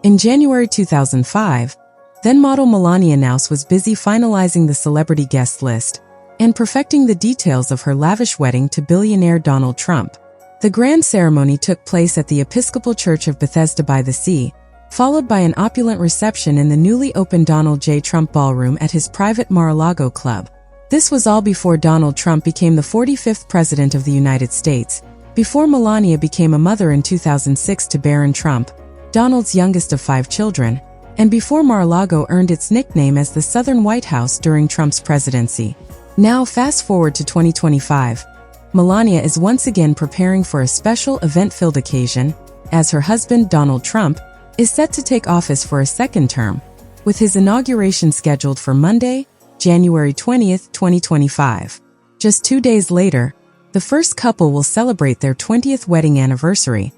In January 2005, then-model Melania Knauss was busy finalizing the celebrity guest list and perfecting the details of her lavish wedding to billionaire Donald Trump. The grand ceremony took place at the Episcopal Church of Bethesda by the Sea, followed by an opulent reception in the newly opened Donald J. Trump Ballroom at his private Mar-a-Lago club. This was all before Donald Trump became the 45th President of the United States, before Melania became a mother in 2006 to Barron Trump, Donald's youngest of 5 children, and before Mar-a-Lago earned its nickname as the Southern White House during Trump's presidency. Now fast forward to 2025. Melania is once again preparing for a special event-filled occasion, as her husband Donald Trump is set to take office for a second term, with his inauguration scheduled for Monday, January 20th, 2025. Just 2 days later, the first couple will celebrate their 20th wedding anniversary,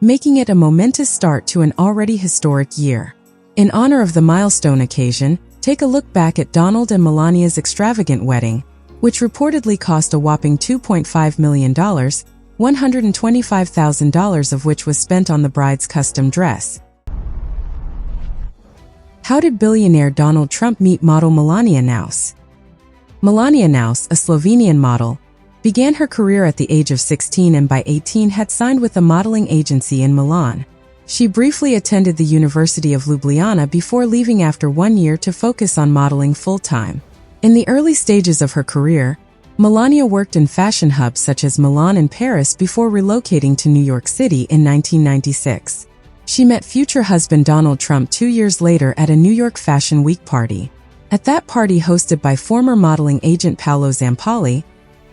making it a momentous start to an already historic year. In honor of the milestone occasion, take a look back at Donald and Melania's extravagant wedding, which reportedly cost a whopping $2.5 million, $125,000 of which was spent on the bride's custom dress. How did billionaire Donald Trump meet model Melania Knauss? Melania Knauss, a Slovenian model, began her career at the age of 16 and by 18 had signed with a modeling agency in Milan. She briefly attended the University of Ljubljana before leaving after 1 year to focus on modeling full-time. In the early stages of her career, Melania worked in fashion hubs such as Milan and Paris before relocating to New York City in 1996. She met future husband Donald Trump 2 years later at a New York Fashion Week party. At that party hosted by former modeling agent Paolo Zampalli,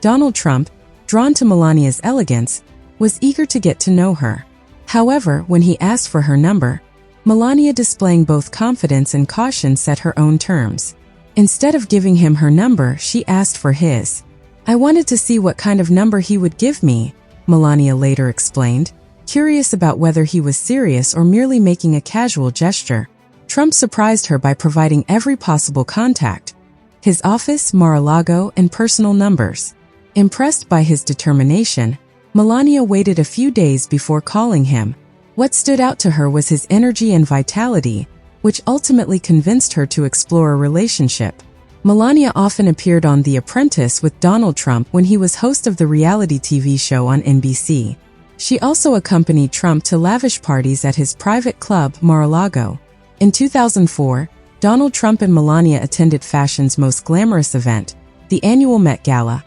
Donald Trump, drawn to Melania's elegance, was eager to get to know her. However, when he asked for her number, Melania, displaying both confidence and caution, set her own terms. Instead of giving him her number, she asked for his. "I wanted to see what kind of number he would give me," Melania later explained, curious about whether he was serious or merely making a casual gesture. Trump surprised her by providing every possible contact: his office, Mar-a-Lago, and personal numbers. Impressed by his determination, Melania waited a few days before calling him. What stood out to her was his energy and vitality, which ultimately convinced her to explore a relationship. Melania often appeared on The Apprentice with Donald Trump when he was host of the reality TV show on NBC. She also accompanied Trump to lavish parties at his private club, Mar-a-Lago. In 2004, Donald Trump and Melania attended fashion's most glamorous event, the annual Met Gala.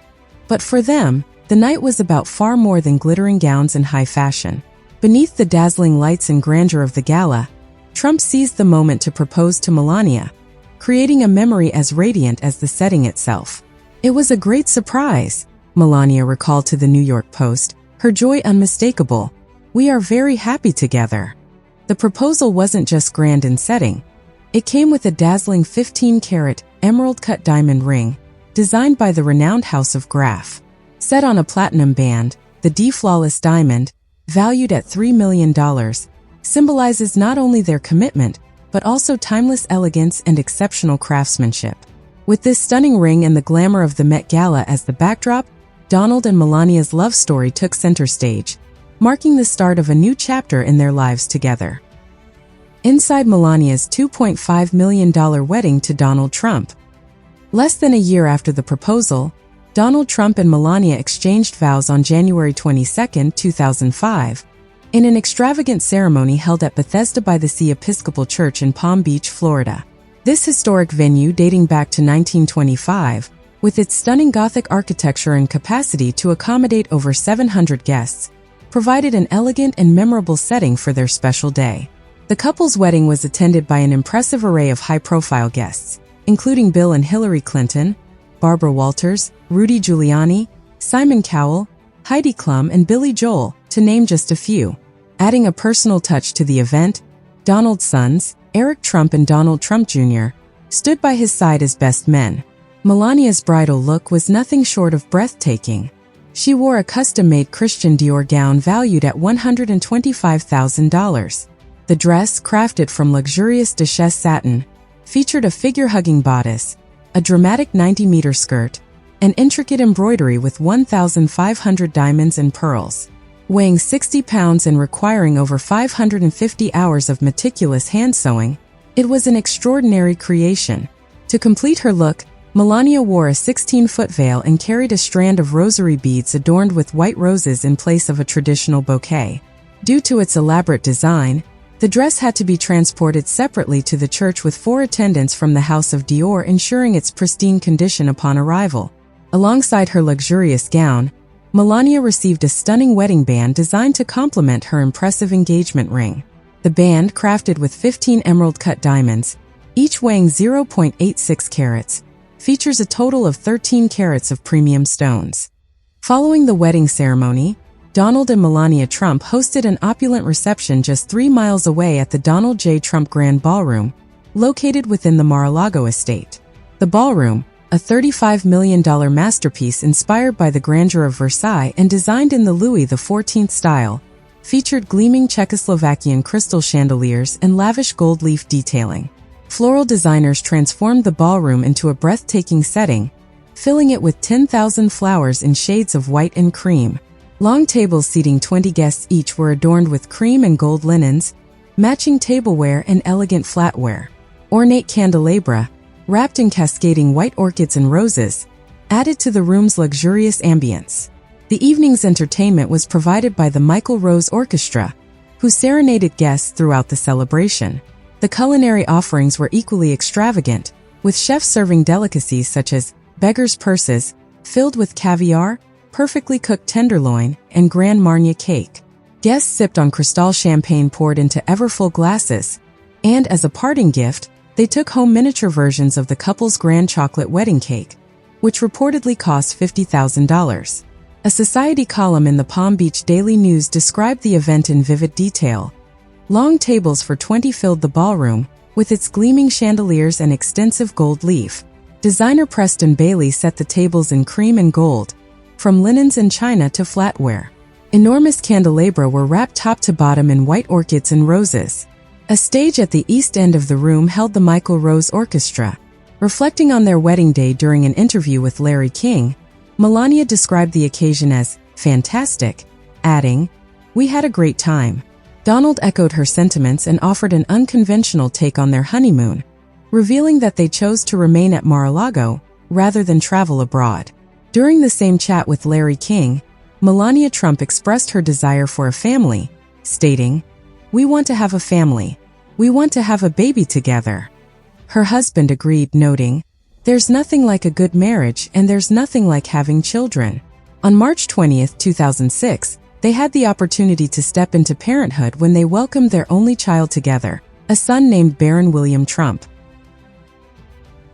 But for them, the night was about far more than glittering gowns and high fashion. Beneath the dazzling lights and grandeur of the gala, Trump seized the moment to propose to Melania, creating a memory as radiant as the setting itself. "It was a great surprise," Melania recalled to the New York Post, her joy unmistakable. "We are very happy together." The proposal wasn't just grand in setting. It came with a dazzling 15-carat, emerald-cut diamond ring, designed by the renowned House of Graf. Set on a platinum band, the D-Flawless diamond, valued at $3 million, symbolizes not only their commitment, but also timeless elegance and exceptional craftsmanship. With this stunning ring and the glamour of the Met Gala as the backdrop, Donald and Melania's love story took center stage, marking the start of a new chapter in their lives together. Inside Melania's $2.5 million wedding to Donald Trump. Less than a year after the proposal, Donald Trump and Melania exchanged vows on January 22, 2005, in an extravagant ceremony held at Bethesda by the Sea Episcopal Church in Palm Beach, Florida. This historic venue, dating back to 1925, with its stunning Gothic architecture and capacity to accommodate over 700 guests, provided an elegant and memorable setting for their special day. The couple's wedding was attended by an impressive array of high-profile guests, including Bill and Hillary Clinton, Barbara Walters, Rudy Giuliani, Simon Cowell, Heidi Klum, and Billy Joel, to name just a few. Adding a personal touch to the event, Donald's sons, Eric Trump and Donald Trump Jr., stood by his side as best men. Melania's bridal look was nothing short of breathtaking. She wore a custom-made Christian Dior gown valued at $125,000. The dress, crafted from luxurious Duchesse satin, featured a figure-hugging bodice, a dramatic 90-meter skirt, and intricate embroidery with 1,500 diamonds and pearls. Weighing 60 pounds and requiring over 550 hours of meticulous hand sewing, it was an extraordinary creation. To complete her look, Melania wore a 16-foot veil and carried a strand of rosary beads adorned with white roses in place of a traditional bouquet. Due to its elaborate design, the dress had to be transported separately to the church with 4 attendants from the House of Dior ensuring its pristine condition upon arrival. Alongside her luxurious gown, Melania received a stunning wedding band designed to complement her impressive engagement ring. The band, crafted with 15 emerald-cut diamonds, each weighing 0.86 carats, features a total of 13 carats of premium stones. Following the wedding ceremony, Donald and Melania Trump hosted an opulent reception just 3 miles away at the Donald J. Trump Grand Ballroom, located within the Mar-a-Lago estate. The ballroom, a $35 million masterpiece inspired by the grandeur of Versailles and designed in the Louis XIV style, featured gleaming Czechoslovakian crystal chandeliers and lavish gold leaf detailing. Floral designers transformed the ballroom into a breathtaking setting, filling it with 10,000 flowers in shades of white and cream. Long tables seating 20 guests each were adorned with cream and gold linens, matching tableware and elegant flatware. Ornate candelabra, wrapped in cascading white orchids and roses, added to the room's luxurious ambience. The evening's entertainment was provided by the Michael Rose Orchestra, who serenaded guests throughout the celebration. The culinary offerings were equally extravagant, with chefs serving delicacies such as beggar's purses, filled with caviar, perfectly cooked tenderloin, and Grand Marnier cake. Guests sipped on Cristal champagne poured into ever-full glasses, and as a parting gift, they took home miniature versions of the couple's grand chocolate wedding cake, which reportedly cost $50,000. A society column in the Palm Beach Daily News described the event in vivid detail. Long tables for 20 filled the ballroom, with its gleaming chandeliers and extensive gold leaf. Designer Preston Bailey set the tables in cream and gold, from linens and china to flatware. Enormous candelabra were wrapped top to bottom in white orchids and roses. A stage at the east end of the room held the Michael Rose Orchestra. Reflecting on their wedding day during an interview with Larry King, Melania described the occasion as fantastic, adding, "We had a great time." Donald echoed her sentiments and offered an unconventional take on their honeymoon, revealing that they chose to remain at Mar-a-Lago rather than travel abroad. During the same chat with Larry King, Melania Trump expressed her desire for a family, stating, "We want to have a family. We want to have a baby together." Her husband agreed, noting, "There's nothing like a good marriage and there's nothing like having children." On March 20, 2006, they had the opportunity to step into parenthood when they welcomed their only child together, a son named Barron William Trump.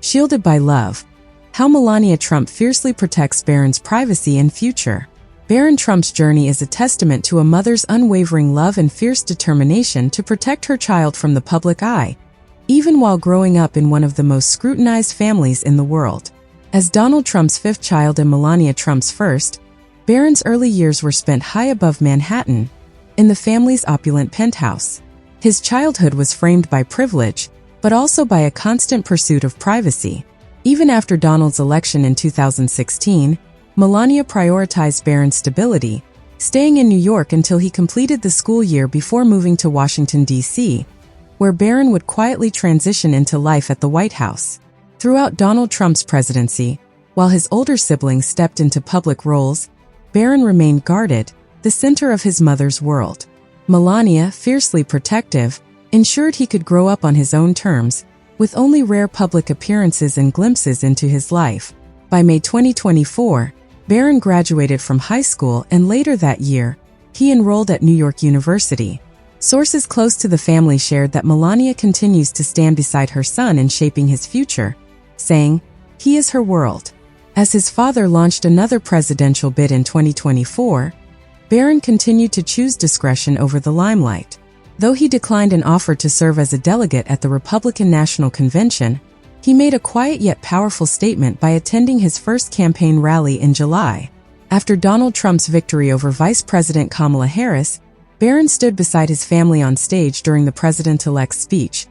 Shielded by love. How Melania Trump fiercely protects Barron's privacy and future. Barron Trump's journey is a testament to a mother's unwavering love and fierce determination to protect her child from the public eye, even while growing up in one of the most scrutinized families in the world. As Donald Trump's 5th child and Melania Trump's 1st, Barron's early years were spent high above Manhattan, in the family's opulent penthouse. His childhood was framed by privilege, but also by a constant pursuit of privacy. Even after Donald's election in 2016, Melania prioritized Barron's stability, staying in New York until he completed the school year before moving to Washington, D.C., where Barron would quietly transition into life at the White House. Throughout Donald Trump's presidency, while his older siblings stepped into public roles, Barron remained guarded, the center of his mother's world. Melania, fiercely protective, ensured he could grow up on his own terms, with only rare public appearances and glimpses into his life. By May 2024, Barron graduated from high school and later that year, he enrolled at New York University. Sources close to the family shared that Melania continues to stand beside her son in shaping his future, saying, "He is her world." As his father launched another presidential bid in 2024, Barron continued to choose discretion over the limelight. Though he declined an offer to serve as a delegate at the Republican National Convention, he made a quiet yet powerful statement by attending his first campaign rally in July. After Donald Trump's victory over Vice President Kamala Harris, Barron stood beside his family on stage during the president-elect's speech,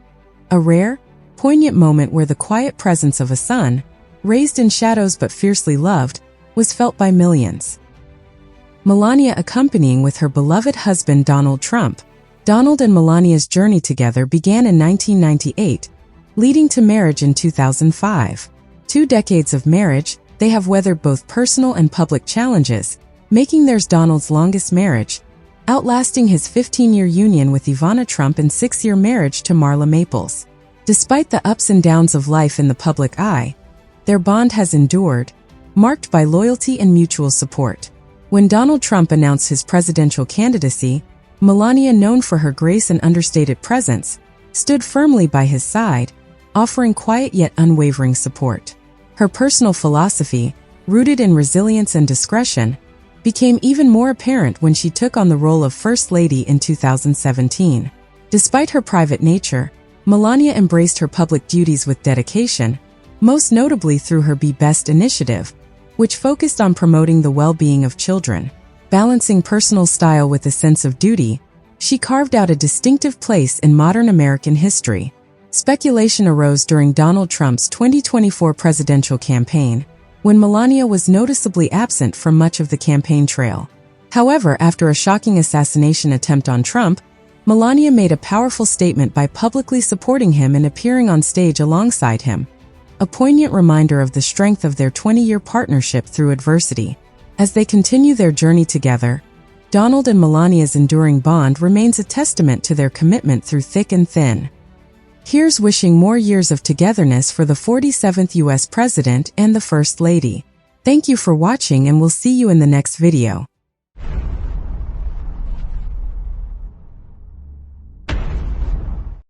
a rare, poignant moment where the quiet presence of a son, raised in shadows but fiercely loved, was felt by millions. Melania accompanying with her beloved husband Donald Trump. Donald and Melania's journey together began in 1998, leading to marriage in 2005. 2 decades of marriage, they have weathered both personal and public challenges, making theirs Donald's longest marriage, outlasting his 15-year union with Ivana Trump and 6-year marriage to Marla Maples. Despite the ups and downs of life in the public eye, their bond has endured, marked by loyalty and mutual support. When Donald Trump announced his presidential candidacy, Melania, known for her grace and understated presence, stood firmly by his side, offering quiet yet unwavering support. Her personal philosophy, rooted in resilience and discretion, became even more apparent when she took on the role of First Lady in 2017. Despite her private nature, Melania embraced her public duties with dedication, most notably through her Be Best initiative, which focused on promoting the well-being of children. Balancing personal style with a sense of duty, she carved out a distinctive place in modern American history. Speculation arose during Donald Trump's 2024 presidential campaign, when Melania was noticeably absent from much of the campaign trail. However, after a shocking assassination attempt on Trump, Melania made a powerful statement by publicly supporting him and appearing on stage alongside him, a poignant reminder of the strength of their 20-year partnership through adversity. As they continue their journey together, Donald and Melania's enduring bond remains a testament to their commitment through thick and thin. Here's wishing more years of togetherness for the 47th U.S. President and the First Lady. Thank you for watching, and we'll see you in the next video.